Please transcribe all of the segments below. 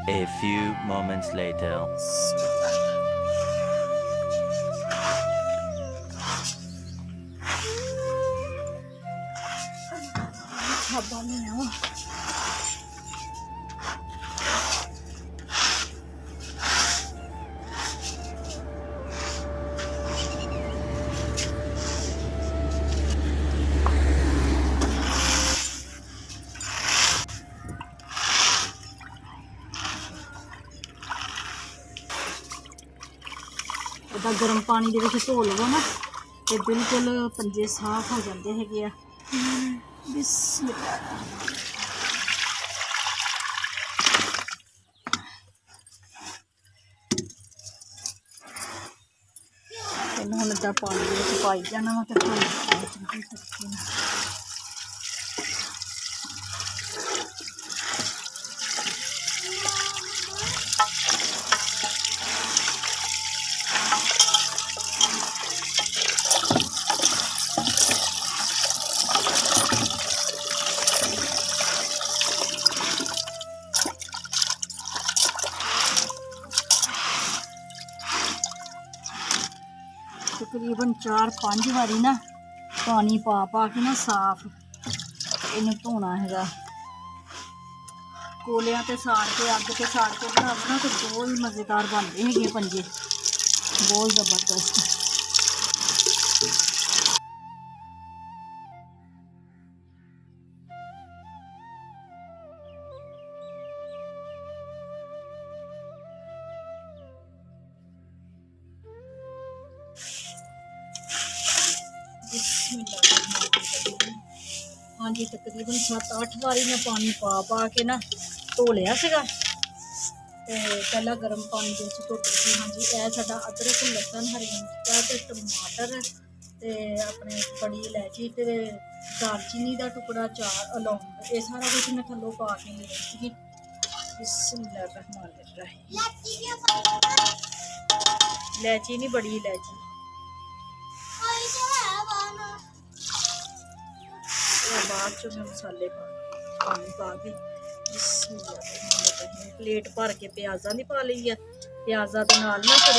A few moments later. ਉਹਦਾ ਗਰਮ ਪਾਣੀ ਦੇ ਵਿੱਚ ਧੋ ਲਵੋ ਨਾ ਤੇ ਬਿਲਕੁਲ ਪੰਜੇ ਸਾਫ਼ ਹੋ ਜਾਂਦੇ ਹੈਗੇ ਆ। ਬਿਸਮਿਲ੍ਲਾ। ਇਹਨੂੰ ਹੁਣ ਇੱਦਾਂ ਪਾਣੀ ਦੇ ਵਿੱਚ ਪਾਈ ਜਾਣਾ ਵਾ ਤੇ ਚੰਗੀ ਸਬਜ਼ੀ ਨਾਲ। तकरीबन 4-5 वारी ना पानी पा के ना साफ इन्हू धोना है। कोलियां ते साड़ के अग ते साड़ के बनाओ ना तो बहुत ही मज़ेदार बनते हैं पंजे, बहुत ज़बरदस्त। हाँ जी, तकरीबन 7-8 बारी मैं पानी पा के ना धो लिया सीगा ते पहला गर्म पानी दे विच धोती सी। हाँ जी, यह साडा अदरक, लसन, हरी मिर्चा ते टमाटर ते अपने बड़ी इलायची ते दालचीनी का टुकड़ा, 4 लौंग, ये सारा कुछ मैं थल्लों पा के ले सी। बिस्मिल्लाहिर्रहमानिर्रहीम। इलायची नहीं, बड़ी इलायची। बाद चो मैं मसाले पानी पा के प्लेट भर के प्याज़ा की पा ली है। प्याज़ा के नाल ना फिर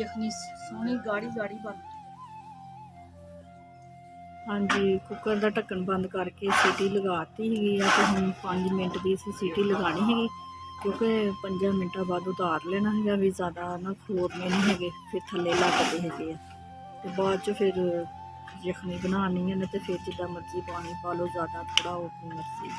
यखनी सोहनी गाढ़ी गाढ़ी बन। हाँ जी, कुकर का ढक्कन बंद करके सीटी लगाती है तो हम 5 मिनट की सीटी लगानी है क्योंकि 5 मिनटों बाद उतार लेना है। भी ज़्यादा ना खोरने नहीं है, फिर थले लगते है तो बाद चो फिर यखनी बनानी है ना तो फिर जिदा मर्जी पानी पा लो, ज़्यादा थोड़ा वो अपनी मर्जी।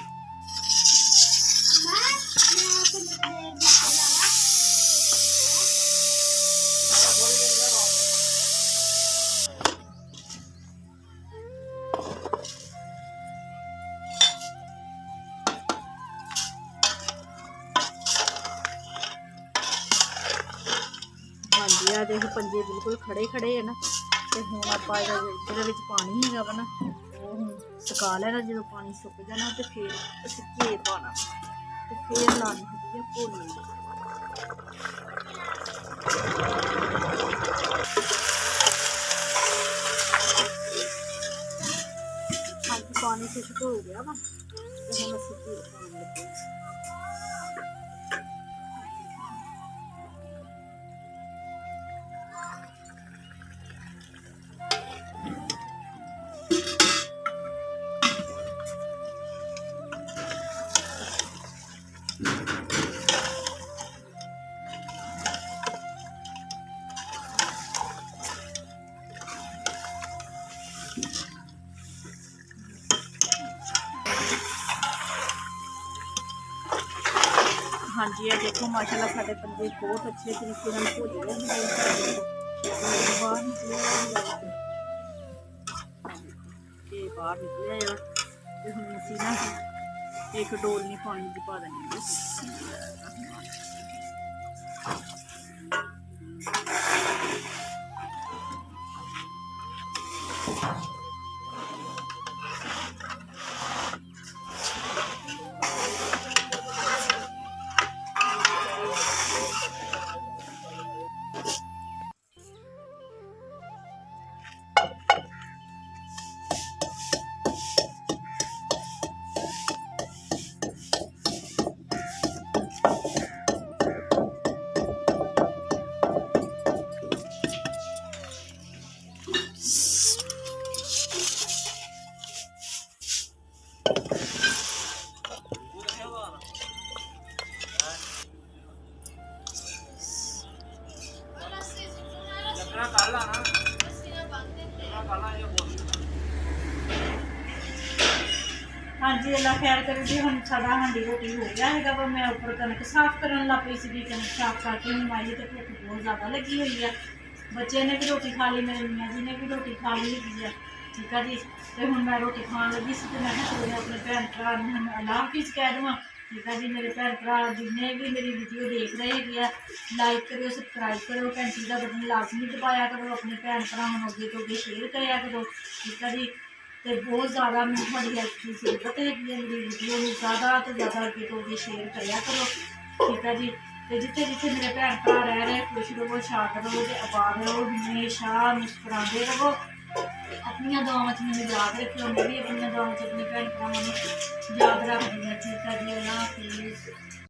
हाँ जी, आ देखो पंजे बिल्कुल खड़े खड़े है ना। तो हूँ आप पानी है वा ना वो हूँ सुका लेना। जो पानी सुक जाना तो फिर अस घे पाना तो फिर लानी है भुनने। हाँ जी, पानी खुश्क हो गया वा तो हम अस घे पाने लगे। हाँ जी, ये देखो माशाल्लाह साढ़े पंजे बहुत अच्छे तरीके हो जाए। बाहर निकले तो हम असी ना एक डोलनी पानी की पा देंगे। ਹਾਂਜੀ ਅੱਲਾ ਖੈਰ ਕਰੇ ਜੀ। ਹੁਣ ਸਾਡਾ ਹਾਂਡੀ ਰੋਟੀ ਹੋ ਗਿਆ ਹੈਗਾ ਵਾ। ਮੈਂ ਉੱਪਰ ਕਣਕ ਸਾਫ਼ ਕਰਨ ਲੱਗ ਪਈ ਸੀਗੀ। ਕਣਕ ਸਾਫ਼ ਕਰਕੇ ਹੁਣ ਆਈ ਤੇ ਭੁੱਖ ਬਹੁਤ ਜ਼ਿਆਦਾ ਲੱਗੀ ਹੋਈ ਆ। ਬੱਚੇ ਨੇ ਵੀ ਰੋਟੀ ਖਾ ਲਈ, ਮੇਰੇ ਮੀਆਂ ਜੀ ਨੇ ਵੀ ਰੋਟੀ ਖਾ ਲਈ ਹੈਗੀ ਆ। ਠੀਕ ਆ ਜੀ। ਤੇ ਹੁਣ ਮੈਂ ਰੋਟੀ ਖਾਣ ਲੱਗੀ ਸੀ ਤੇ ਮੈਂ ਕਿਹਾ ਚਲੋ ਆਪਣੇ ਭੈਣ ਭਰਾ ਨੂੰ ਹੁਣ ਅੱਲਾ ਹਾਫਿਜ਼ ਕਹਿ ਦੇਵਾਂ। ਠੀਕ ਆ ਜੀ। ਮੇਰੇ ਭੈਣ ਭਰਾ ਜਿੰਨੇ ਵੀ ਮੇਰੀ ਵੀਡੀਓ ਦੇਖ ਰਹੇ ਹੈਗੇ ਆ, ਲਾਈਕ ਕਰਿਓ, ਸਬਸਕ੍ਰਾਈਬ ਕਰਿਓ, ਘੰਟੀ ਦਾ ਬਟਨ ਲਾਜ਼ਮੀ ਦਬਾਇਆ ਕਰੋ, ਆਪਣੇ ਭੈਣ ਭਰਾਵਾਂ ਨੂੰ ਅੱਗੇ ਤੋਂ ਅੱਗੇ ਸ਼ੇਅਰ ਕਰਿਆ ਕਰੋ। ਠੀਕ ਆ ਜੀ। ਤੇ ਬਹੁਤ ਜ਼ਿਆਦਾ ਮੈਨੂੰ ਤੁਹਾਡੀ ਹੈਲਪ ਦੀ ਜ਼ਰੂਰਤ ਹੈਗੀ ਹੈ। ਮੇਰੀ ਵੀਡੀਓ ਨੂੰ ਜ਼ਿਆਦਾ ਤੋਂ ਜ਼ਿਆਦਾ ਅੱਗੇ ਤੋਂ ਅੱਗੇ ਸ਼ੇਅਰ ਕਰਿਆ ਕਰੋ। ਠੀਕ ਹੈ ਜੀ। ਤੇ ਜਿੱਥੇ ਜਿੱਥੇ ਮੇਰੇ ਭੈਣ ਭਰਾ ਰਹਿ ਰਹੇ, ਖੁਸ਼ ਰਹੋ, ਸ਼ਾਦ ਰਹੋ ਤੇ ਆਬਾਦ ਰਹੋ, ਹਮੇਸ਼ਾ ਮੁਸਕਰਾਉਂਦੇ ਰਹੋ। ਆਪਣੀਆਂ ਦੁਆਵਾਂ 'ਚ ਮੈਨੂੰ ਯਾਦ ਰੱਖਿਓ। ਮੈਂ ਵੀ ਆਪਣੀਆਂ ਦੁਆਵਾਂ 'ਚ ਆਪਣੇ ਭੈਣ ਭਰਾਵਾਂ ਨੂੰ ਯਾਦ ਰੱਖਦੀ ਹਾਂ। ਠੀਕ ਹੈ ਜੀ। ਅੱਲਾ ਹਾਫਿਜ਼।